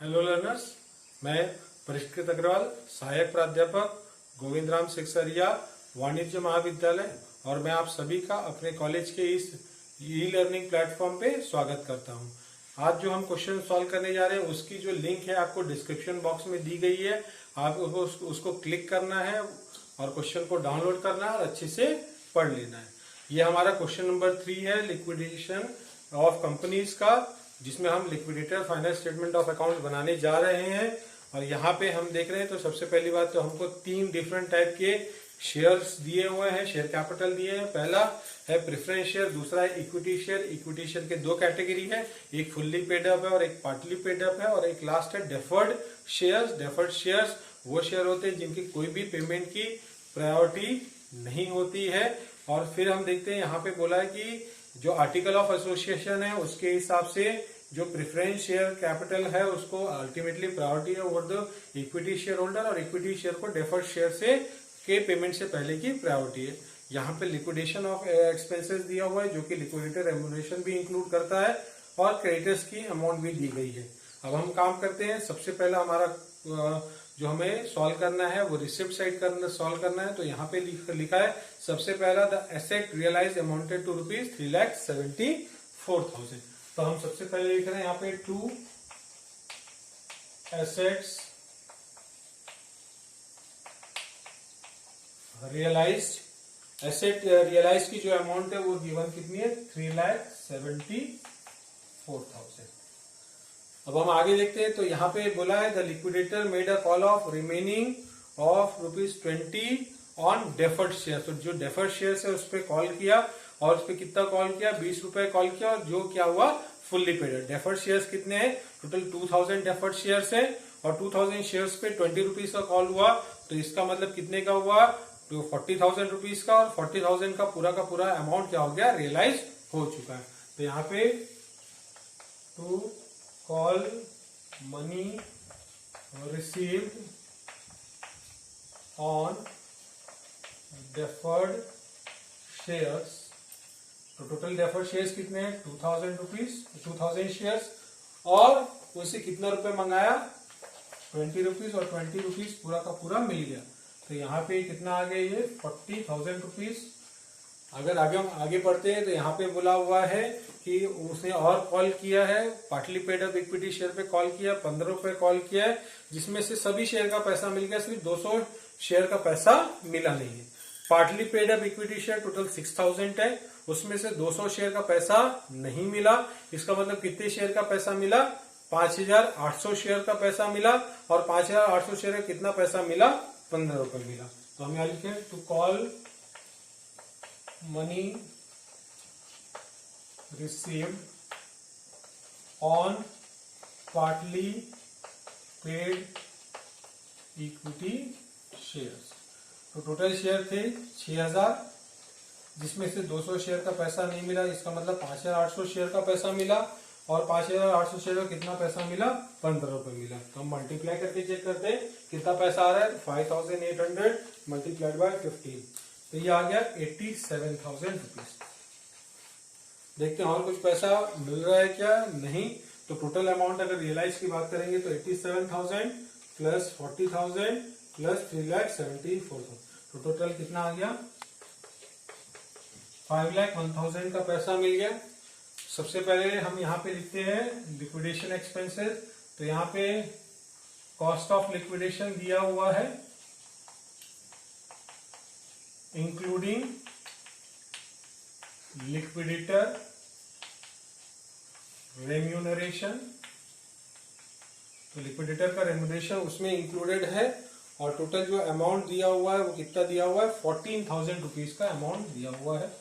Hello learners, मैं परिष्कृत अग्रवाल, सहायक प्राध्यापक गोविंद राम सिकसरिया, वाणिज्य महाविद्यालय, और मैं आप सभी का अपने कॉलेज के इस ई लर्निंग प्लेटफॉर्म पे स्वागत करता हूं। आज जो हम क्वेश्चन सॉल्व करने जा रहे हैं उसकी जो लिंक है आपको डिस्क्रिप्शन बॉक्स में दी गई है। आप उसको क्लिक करना है और क्वेश्चन को डाउनलोड करना है और अच्छे से पढ़ लेना है। ये हमारा क्वेश्चन नंबर 3 है लिक्विडेशन ऑफ कंपनीज का, जिसमें हम liquidator finance statement of account बनाने जा रहे हैं। और यहाँ पे हम देख रहे हैं तो सबसे पहली बात तो हमको 3 डिफरेंट टाइप के शेयर्स दिए हुए हैं, शेयर कैपिटल दिए हैं। पहला है प्रेफरेंस शेयर, दूसरा है इक्विटी शेयर। इक्विटी शेयर के 2 कैटेगरी है, एक फुल्ली पेड अप है और एक पार्टली पेड अप है, और एक लास्ट है डेफर्ड शेयर्स। डेफर्ड शेयर्स वो शेयर होते हैं जिनकी कोई भी पेमेंट की प्रायोरिटी नहीं होती है। और फिर हम देखते हैं यहाँ पे बोला है कि जो आर्टिकल ऑफ एसोसिएशन है उसके हिसाब से जो प्रेफरेंस शेयर कैपिटल है उसको अल्टीमेटली प्रायोरिटी है over the equity share holder, और इक्विटी शेयर को डेफर्ड शेयर से के पेमेंट से पहले की प्रायोरिटी है। यहाँ पे लिक्विडेशन ऑफ एक्सपेंसेस दिया हुआ है जो कि लिक्विडेटर रेम्यूनरेशन भी इंक्लूड करता है, और क्रेडिटर्स की अमाउंट भी दी गई है। अब हम काम करते हैं। सबसे पहला हमारा जो हमें सॉल्व करना है वो रिसिप्ट साइड सॉल्व करना है। तो यहाँ पे लिखा है सबसे पहला the asset realise amounted to ₹3,74,000। तो हम सबसे पहले लिख रहे हैं यहाँ पे 2 एसेट्स रियलाइज्ड। एसेट रियलाइज की जो अमाउंट है वो गिवन कितनी है, 3,74,000। अब हम आगे देखते हैं। तो यहाँ पे बोला है the liquidator made a call of remaining of ₹20 on deferred share. तो जो डेफर्ड शेयर है उस पर कॉल किया, और उस पर कितना कॉल किया, ₹20 कॉल किया, और जो क्या हुआ, फुल्ली पेड। डेफर्ड शेयर्स कितने हैं, टोटल 2000 डेफर्ड शेयर्स है, और 2000 शेयर्स पे ₹20 का कॉल हुआ। तो इसका मतलब कितने का हुआ, तो ₹40,000 का, और 40,000 का पूरा अमाउंट क्या हो गया, रियलाइज हो चुका है। तो यहाँ पे to call money received on deferred shares. तो टोटल डेफर्ड शेयर्स कितने हैं, ₹2,000 शेयर्स, और उसे कितना रुपए मंगाया, ₹20, और ₹20 पूरा का पूरा मिल गया। तो यहाँ पे कितना आ गया, ये ₹40,000। अगर आगे बढ़ते हैं तो यहाँ पे बोला हुआ है कि उसने और कॉल किया है, partly paid up equity share पे कॉल किया, ₹15 कॉल किया है, जिसमें से सभी शेयर का पैसा मिल गया, सिर्फ 200 शेयर का पैसा मिला नहीं है। Partly paid up equity share total 6,000 है, उसमें से 200 शेयर का पैसा नहीं मिला। इसका मतलब कितने शेयर का पैसा मिला, 5,800 शेयर का पैसा मिला, और 5,800 शेयर का कितना पैसा मिला, ₹15 मिला। तो हम यहाँ लिखे to call money received on partly paid equity shares. तो टोटल शेयर थे 6,000, जिसमें से 200 शेयर का पैसा नहीं मिला। इसका मतलब 5,800 शेयर का पैसा मिला, और 5,800 शेयर का कितना पैसा मिला, ₹15 मिला। तो हम मल्टीप्लाई करके चेक करते हैं कितना पैसा आ रहा है, 5,800 मल्टीप्लाइड बाय 15। तो ये आ गया ₹87,000। देखते हैं और कुछ पैसा मिल रहा है क्या, नहीं। तो टोटल अमाउंट अगर रियलाइज की बात करेंगे तो 87,000 प्लस 40,000 प्लस 3,74,000, तो टोटल कितना आ गया, 5,01,000 का पैसा मिल गया। सबसे पहले हम यहाँ पे लिखते हैं लिक्विडेशन एक्सपेंसेस। तो यहाँ पे कॉस्ट ऑफ लिक्विडेशन दिया हुआ है, इंक्लूडिंग लिक्विडेटर रेम्यूनरेशन। तो लिक्विडेटर का रेम्यूनरेशन उसमें इंक्लूडेड है, और टोटल जो अमाउंट दिया हुआ है वो कितना दिया हुआ है, ₹14,000 का अमाउंट दिया हुआ है।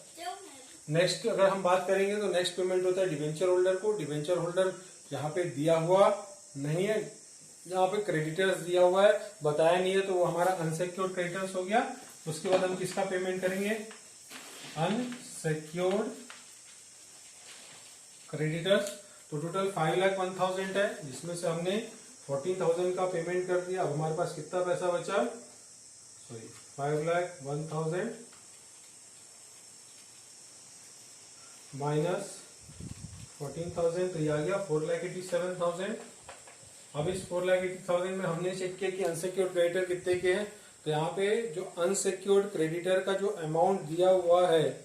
नेक्स्ट अगर हम बात करेंगे तो नेक्स्ट पेमेंट होता है डिवेंचर होल्डर को। डिवेंचर होल्डर यहाँ पे दिया हुआ नहीं है, यहाँ पे क्रेडिटर्स दिया हुआ है, बताया नहीं है, तो वो हमारा अनसिक्योर्ड क्रेडिटर्स हो गया। उसके बाद हम किसका पेमेंट करेंगे, अनसिक्योर्ड क्रेडिटर्स। तो टोटल 5,01,000 है, जिसमें से हमने 14,000 का पेमेंट कर दिया। अब हमारे पास कितना पैसा बचा, 5,01,000 माइनस 14,000, तो ये आ गया 4,87,000 अब इस 4,80,000 में हमने चेक किया कि अनसिक्योर्ड क्रेडिटर कितने के हैं। तो यहाँ पे जो अनसिक्योर्ड क्रेडिटर का जो अमाउंट दिया हुआ है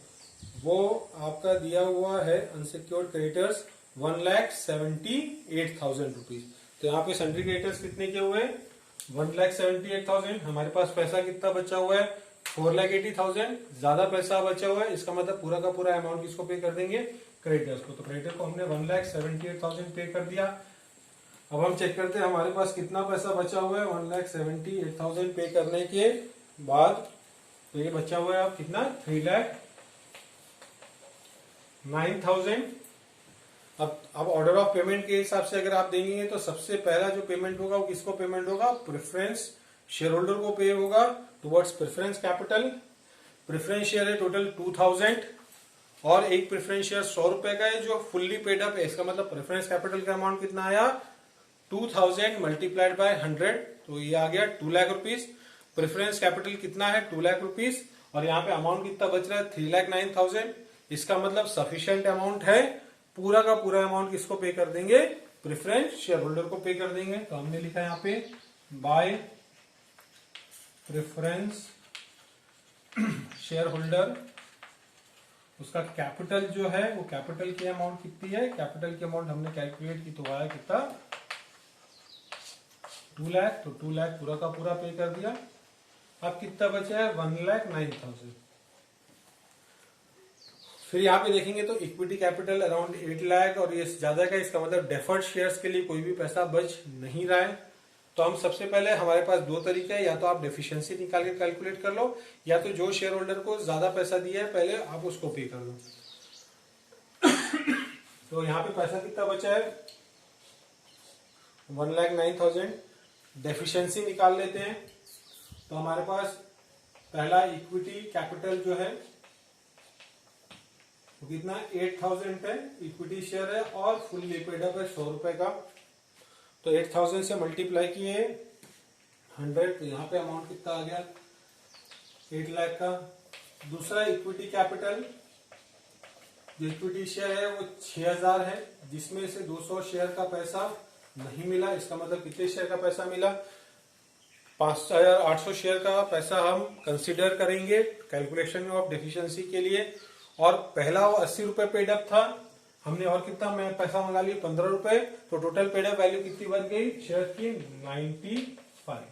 वो आपका दिया हुआ है अनसिक्योर्ड क्रेडिटर्स 1,78,000 रुपीज। तो यहाँ पे सन्ड्री क्रेडिटर्स कितने के हुए 1,78,000। हमारे पास पैसा कितना बचा हुआ है 4,80,000। ज्यादा पैसा बचा हुआ है, इसका मतलब पूरा का पूरा अमाउंट किसको पे कर देंगे क्रेडिटर्स को। तो क्रेडिटर को हमने 1,78,000 पे कर दिया। अब हम चेक करते हैं हमारे पास कितना पैसा बचा हुआ है 1,78,000 पे करने के बाद। तो ये बचा हुआ है आप कितना 3,09,000। अब ऑर्डर ऑफ पेमेंट के हिसाब से अगर आप देंगे तो सबसे पहला जो पेमेंट होगा वो किसको पेमेंट होगा प्रेफरेंस शेयर होल्डर को पे होगा towards preference capital. Preference share है टोटल 2,000 और एक प्रेफरेंस शेयर 100 रुपए का है जो फुल्ली पेड अप है। इसका मतलब प्रेफरेंस कैपिटल का अमाउंट कितना आया 2,000 मल्टीप्लाइड बाय 100, तो ये आ गया 2 लाख रुपीज। प्रेफरेंस कैपिटल कितना है 2 लाख रुपीज और यहाँ पे अमाउंट कितना बच रहा है 3,09,000। इसका मतलब सफिशिएंट अमाउंट है, पूरा का पूरा अमाउंट किसको पे कर देंगे प्रेफरेंस शेयर होल्डर को पे कर देंगे। तो हमने लिखा है यहाँ पे बाय प्रेफरेंस शेयर होल्डर। उसका कैपिटल जो है वो कैपिटल की अमाउंट कितनी है, कैपिटल की अमाउंट हमने कैलकुलेट की तो आया कितना 2 लाख। तो 2 लाख पूरा का पूरा पे कर दिया। अब कितना बचा है 1,09,000। फिर यहाँ पे देखेंगे तो इक्विटी कैपिटल अराउंड 8 लाख और ये ज्यादा का, इसका मतलब डेफर्ड शेयर्स के लिए कोई भी पैसा बच नहीं रहा है। तो हम सबसे पहले हमारे पास दो तरीके हैं, या तो आप डेफिशिएंसी निकाल के कैलकुलेट कर लो या तो जो शेयर होल्डर को ज्यादा पैसा दिया है पहले आप उसको पे कर दो। तो यहाँ पे पैसा कितना बचा है 1,09,000। डेफिशिएंसी निकाल लेते हैं। तो हमारे पास पहला इक्विटी कैपिटल जो है वो कितना 8,000 पे इक्विटी शेयर है और फुल्ली पेड अप है 100 रुपए का। तो 8,000 से मल्टीप्लाई किए 100, तो यहाँ पे अमाउंट कितना आ गया 8 लाख का। दूसरा इक्विटी कैपिटल जो इक्विटी शेयर है वो 6,000 है जिसमें से 200 शेयर का पैसा नहीं मिला। इसका मतलब कितने शेयर का पैसा मिला 5,800 शेयर का पैसा हम कंसिडर करेंगे कैलकुलेशन ऑफ डेफिशिएंसी के लिए। और पहला वो 80 रुपए पेड अप था, हमने और कितना मैं पैसा मंगा लिया 15 रुपए। तो टोटल पेड अप वैल्यू कितनी बन गई शेयर की 95।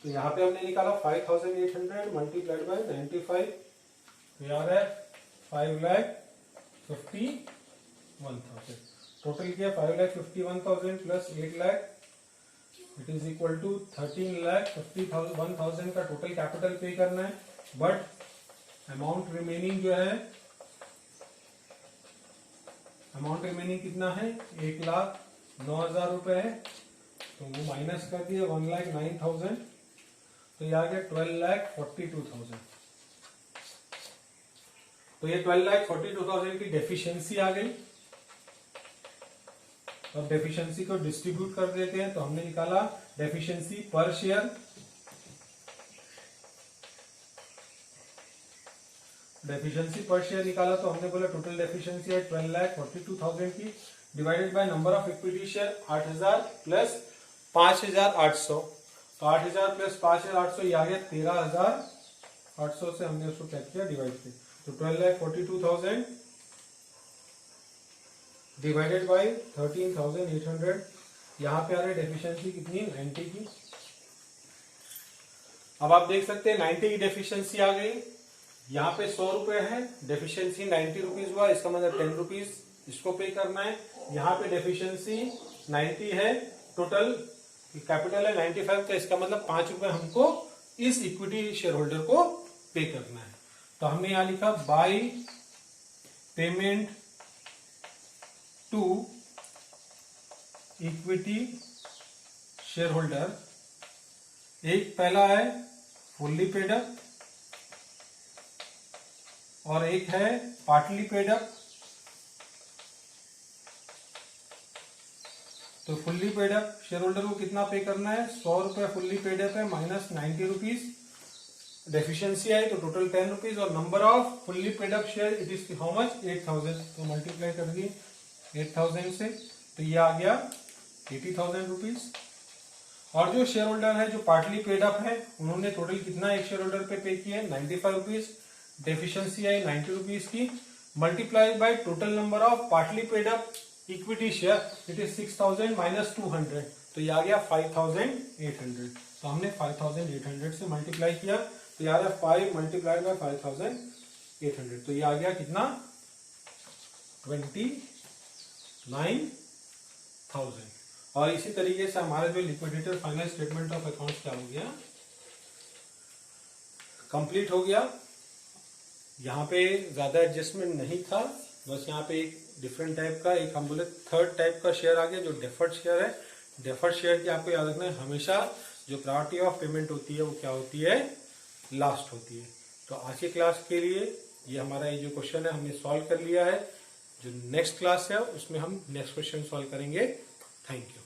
तो यहाँ पे हमने निकाला 5,800 मल्टीप्लाइड बाय 95, तो यार है 5,51,000। टोटल किया 5,51,000 plus 8 lakh it is equal to 13,51,000 का टोटल कैपिटल पे करना है। बट अमाउंट रिमेनिंग जो है अमाउंट रिमेनिंग कितना है 1,09,000 रुपए है। तो वो माइनस कर दिए 1,09,000, तो ये आ गया 12,42,000। तो ये 12,42,000 की डेफिशिएंसी आ गई। अब डेफिशिएंसी को डिस्ट्रीब्यूट कर देते हैं। तो हमने निकाला डेफिशिएंसी पर शेयर। डेफिशिएंसी पर शेयर निकाला तो हमने बोला टोटल डेफिशिएंसी है 12,42,000 की divided by number of equity share 8,000 plus 5,800। तो 8,000 प्लस 5,800 ये आ गया 13,800 से हमने उसको क्या किया डिवाइड किया। तो 12,42,000 डिवाइडेड बाय 13,800। यहाँ पे आ रही डेफिशिएंसी कितनी 90 की। अब आप देख सकते हैं 90 की डेफिशिएंसी आ गई। यहाँ पे 100 रुपए है, डेफिशिएंसी 90 रुपीज हुआ, इसका मतलब 10 रुपीज इसको पे करना है। यहाँ पे डेफिशिएंसी 90 है, टोटल कैपिटल है 95, तो इसका मतलब 5 रुपए हमको इस इक्विटी शेयर होल्डर को पे करना है। तो हमने यहाँ लिखा by payment to equity share holder. एक पहला है फुल्ली पेड अप और एक है पार्टली पेड अप। तो fully paid up share holder को कितना पे करना है 100 रुपए फुल्ली पेड अप है माइनस 90 रुपीज डेफिशिएंसी आई तो टोटल 10 रुपीज। और number of fully paid up share it is how much 8,000। तो मल्टीप्लाई कर दिए 8,000 से, तो ये आ गया 80,000 रुपीज। और जो शेयर होल्डर है जो पार्टली पेड अप है, उन्होंने टोटल कितना एक शेयर होल्डर पे पे किया है, 95 रुपीज। डेफिशिएंसी आई 90 रुपीज की, multiply by total number of partly paid up equity share, it is 6,000 minus 200, तो ये आ गया 5,800। तो हमने 5,800 से मल्टीप्लाई किया, तो ये आ गया 5 मल्टीप्लाई बाय 5,800, तो ये आ गया कितना 29,000। और इसी तरीके से हमारा जो liquidated final statement of accounts क्या हो गया, कंप्लीट हो गया। यहाँ पे ज्यादा एडजस्टमेंट नहीं था, बस यहाँ पे एक डिफरेंट टाइप का, एक हम बोले थर्ड टाइप का शेयर आ गया जो डेफर्ड शेयर है। डेफर्ड शेयर की आपको याद रखना है, हमेशा जो प्रायोरिटी ऑफ पेमेंट होती है वो क्या होती है, लास्ट होती है। तो आज की क्लास के लिए ये हमारा ये जो क्वेश्चन है हमने सॉल्व कर लिया है। जो नेक्स्ट क्लास है उसमें हम नेक्स्ट क्वेश्चन सॉल्व करेंगे। Thank you.